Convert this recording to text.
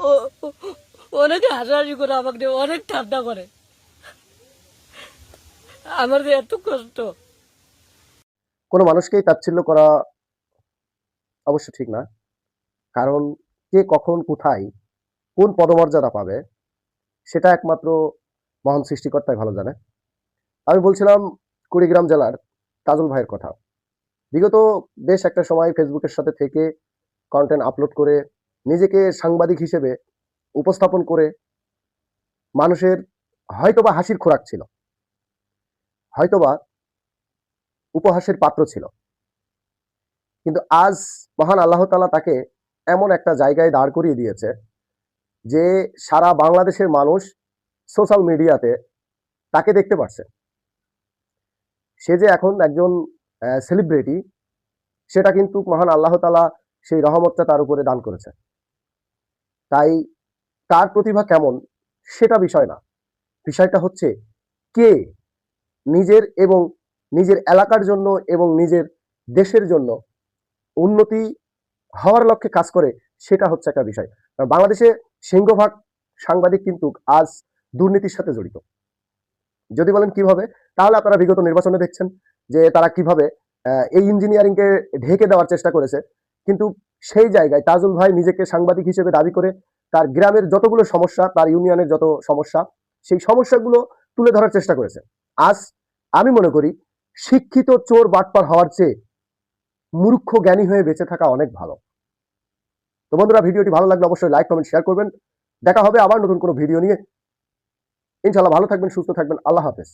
ও ও- অনেকে হাসাহাসি করে, আমাকে নিয়ে অনেক ঠান্ডা করে। আমার যে এত কষ্ট। কোনো মানুষকেই তাচ্ছিল্য করা অবশ্য ঠিক না। কারণ কে কখন কোথায় কোন পদমর্যাদা পাবে সেটা একমাত্র মহান সৃষ্টিকর্তাই ভালো জানে। আমি বলছিলাম কুড়িগ্রাম জেলার তাজুল ভাইয়ের কথা। বিগত বেশ একটা সময় ফেসবুকের সাথে থেকে কন্টেন্ট আপলোড করে নিজেকে সাংবাদিক হিসেবে উপস্থাপন করে মানুষের হয়তোবা হাসির খোরাক ছিল, হয়তোবা উপহাসের পাত্র ছিল। কিন্তু আজ মহান আল্লাহ তাআলা তাকে এমন একটা জায়গায় দাঁড় করিয়ে দিয়েছে যে সারা বাংলাদেশের মানুষ সোশ্যাল মিডিয়াতে তাকে দেখতে পাচ্ছে। সে যে এখন একজন সেলিব্রিটি, সেটা কিন্তু মহান আল্লাহ তাআলা সেই রহমতটা তার উপরে দান করেছে। তাই তার প্রতিভা কেমন সেটা বিষয় না, বিষয়টা হচ্ছে কে নিজের এবং নিজের এলাকার জন্য এবং নিজের দেশের জন্য উন্নতি হওয়ার লক্ষ্যে কাজ করে, সেটা হচ্ছে একটা বিষয়। কারণ বাংলাদেশে সিংহভাগ সাংবাদিক কিন্তু আজ দুর্নীতির সাথে জড়িত। যদি বলেন কিভাবে, তাহলে আপনারা বিগত নির্বাচনে দেখছেন যে তারা কিভাবে এই ইঞ্জিনিয়ারিংকে ঢেকে দেওয়ার চেষ্টা করেছে। কিন্তু সেই জায়গায় তাজুল ভাই নিজেকে সাংবাদিক হিসেবে দাবি করে তার গ্রামের যতগুলো সমস্যা, তার ইউনিয়নের যত সমস্যা, সেই সমস্যাগুলো তুলে ধরার চেষ্টা করেছে। আজ আমি মনে করি শিক্ষিত চোর বাটপার হওয়ার চেয়ে মূর্খ জ্ঞানী হয়ে বেঁচে থাকা অনেক ভালো। তো বন্ধুরা, ভিডিওটি ভালো লাগলে অবশ্যই লাইক কমেন্ট শেয়ার করবেন। দেখা হবে আবার নতুন কোনো ভিডিও নিয়ে। ইনশাআল্লাহ ভালো থাকবেন, সুস্থ থাকবেন। আল্লাহ হাফেজ।